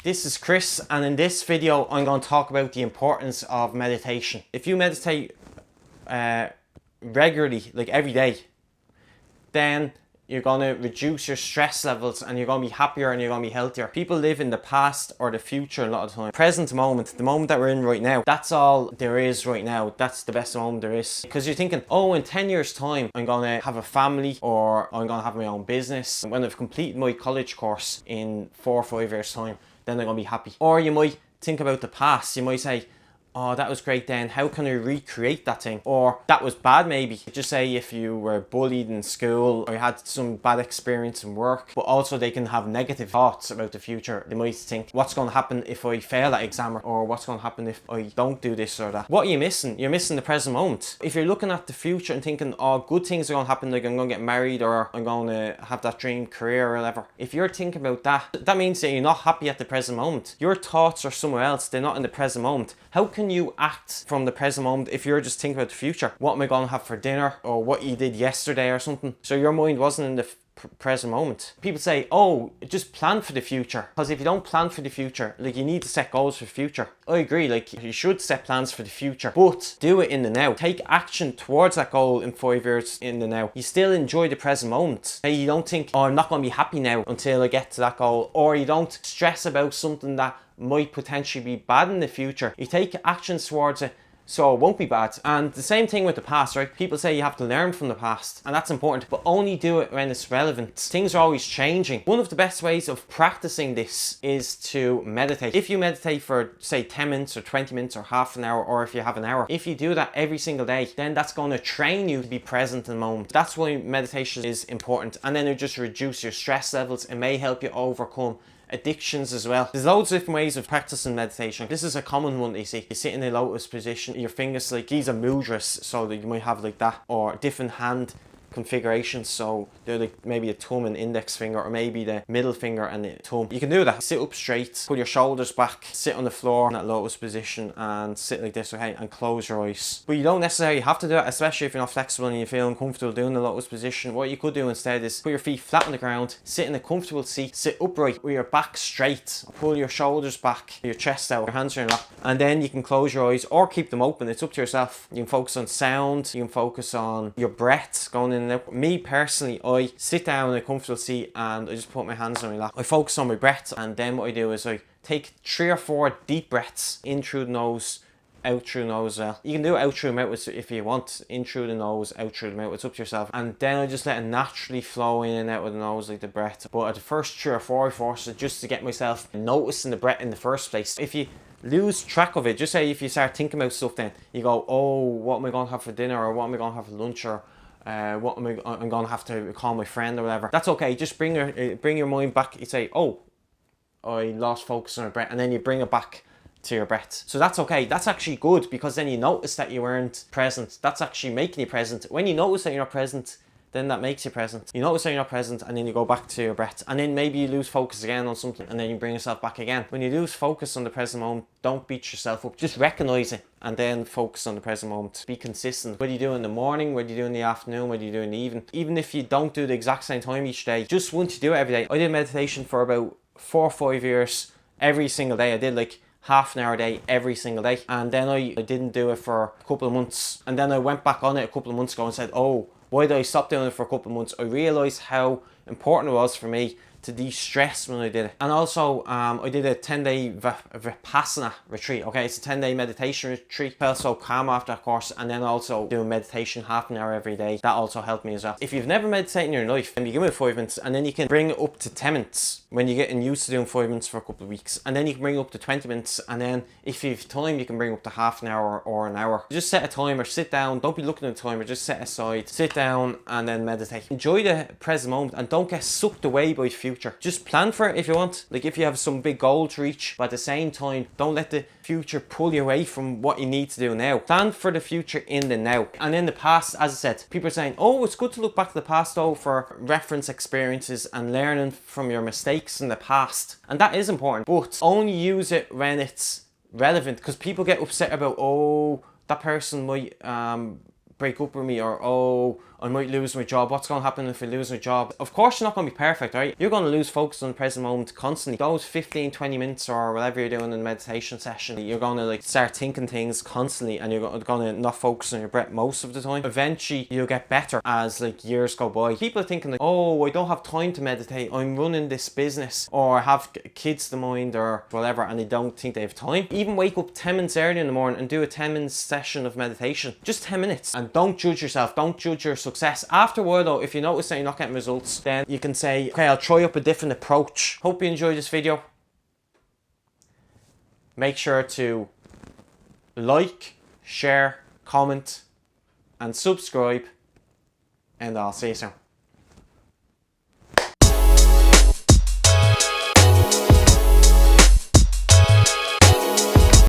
This is Chris, and in this video I'm going to talk about the importance of meditation. If you meditate regularly, like every day, then you're going to reduce your stress levels and you're going to be happier and you're going to be healthier. People live in the past or the future a lot of the time. Present moment, the moment that we're in right now, that's all there is right now. That's the best moment there is. Because you're thinking, oh, in 10 years time, I'm going to have a family or I'm going to have my own business. When I've completed my college course in 4 or 5 years time, then I'm going to be happy. Or you might think about the past. You might say, oh, that was great then, how can I recreate that thing? Or that was bad maybe. Just say if you were bullied in school or you had some bad experience in work, but also they can have negative thoughts about the future. They might think, what's going to happen if I fail that exam? Or what's going to happen if I don't do this or that? What are you missing? You're missing the present moment. If you're looking at the future and thinking, oh, good things are going to happen, like I'm going to get married or I'm going to have that dream career or whatever. If you're thinking about that, that means that you're not happy at the present moment. Your thoughts are somewhere else. They're not in the present moment. How can you act from the present moment if you're just thinking about the future? What am I going to have for dinner? Or what you did yesterday or something? So your mind wasn't in the present moment. People say, oh, just plan for the future. Because if you don't plan for the future, like you need to set goals for the future. I agree, like you should set plans for the future, but do it in the now. Take action towards that goal in 5 years in the now. You still enjoy the present moment. Hey, you don't think, oh, I'm not going to be happy now until I get to that goal. Or you don't stress about something that might potentially be bad in the future. You take actions towards it so it won't be bad. And the same thing with the past, right? People say you have to learn from the past, and that's important, but only do it when it's relevant. Things are always changing. One of the best ways of practicing this is to meditate. If you meditate for say 10 minutes or 20 minutes or half an hour, or if you have an hour, if you do that every single day, then that's going to train you to be present in the moment. That's why meditation is important. And then it just reduce your stress levels. It may help you overcome addictions as well. There's loads of different ways of practicing meditation. This is a common one that you see. You sit in a lotus position, your fingers, like these are mudras, so that you might have like that, or different hand configurations, so they're like maybe a thumb and index finger, or maybe the middle finger and the thumb. You can do that. Sit up straight, pull your shoulders back, sit on the floor in that lotus position and sit like this, okay, and close your eyes. But you don't necessarily have to do it, especially if you're not flexible and you feel uncomfortable doing the lotus position. What you could do instead is put your feet flat on the ground, sit in a comfortable seat, sit upright with your back straight, pull your shoulders back, your chest out, your hands are in lap, and then you can close your eyes or keep them open. It's up to yourself. You can focus on sound, you can focus on your breath going in and out. Me personally, I sit down in a comfortable seat and I just put my hands on my lap. I focus on my breath, and then what I do is I take 3 or 4 deep breaths in through the nose, out through the nose as well. You can do it out through the mouth if you want, in through the nose, out through the mouth. It's up to yourself. And then I just let it naturally flow in and out with the nose like the breath. But at the first 3 or 4 I force it just to get myself noticing the breath in the first place. If you lose track of it, just say if you start thinking about stuff, then you go, oh, what am I going to have for dinner, or what am I going to have for lunch, or I'm going to have to call my friend or whatever. That's okay. Just bring your mind back. You say, oh, I lost focus on my breath, and then you bring it back to your breath. So that's okay. That's actually good, because then you notice that you weren't present. That's actually making you present. When you notice that you're not present, then that makes you present. You notice that you're not present, and then you go back to your breath, and then maybe you lose focus again on something, and then you bring yourself back again. When you lose focus on the present moment, don't beat yourself up. Just recognize it and then focus on the present moment. Be consistent. Whether you do it in the morning, whether you do it in the afternoon, whether you do it in the evening, even if you don't do the exact same time each day, just once you do it every day. I did meditation for about 4 or 5 years every single day. I did like half an hour a day every single day, and then I didn't do it for a couple of months, and then I went back on it a couple of months ago and said, oh, why did I stop doing it for a couple of months? I realised how important it was for me to de-stress when I did it. And also I did a 10-day Vipassana retreat. Okay, it's a 10-day meditation retreat. Felt so calm after that course, and then also doing meditation half an hour every day. That also helped me as well. If you've never meditated in your life, then begin with 5 minutes, and then you can bring it up to 10 minutes when you're getting used to doing 5 minutes for a couple of weeks, and then you can bring it up to 20 minutes, and then if you have time you can bring it up to half an hour or an hour. Just set a timer, sit down, don't be looking at the timer, just set aside, sit down and then meditate. Enjoy the present moment and don't get sucked away by the future. Just plan for it if you want, like if you have some big goal to reach, but at the same time don't let the future pull you away from what you need to do now. Plan for the future in the now. And in the past, as I said, people are saying, oh, it's good to look back to the past though for reference experiences and learning from your mistakes in the past, and that is important, but only use it when it's relevant, because people get upset about, oh, that person might break up with me, or oh, I might lose my job. What's going to happen if I lose my job? Of course, you're not going to be perfect, right? You're going to lose focus on the present moment constantly. Those 15, 20 minutes or whatever you're doing in a meditation session, you're going to like start thinking things constantly, and you're going to not focus on your breath most of the time. Eventually, you'll get better as like years go by. People are thinking like, oh, I don't have time to meditate. I'm running this business, or have kids to mind, or whatever, and they don't think they have time. Even wake up 10 minutes early in the morning and do a 10-minute session of meditation. Just 10 minutes. And don't judge yourself. Don't judge your success. After a while though, if you notice that you're not getting results, then you can say, okay, I'll try up a different approach. Hope you enjoyed this video. Make sure to like, share, comment, and subscribe, and I'll see you soon.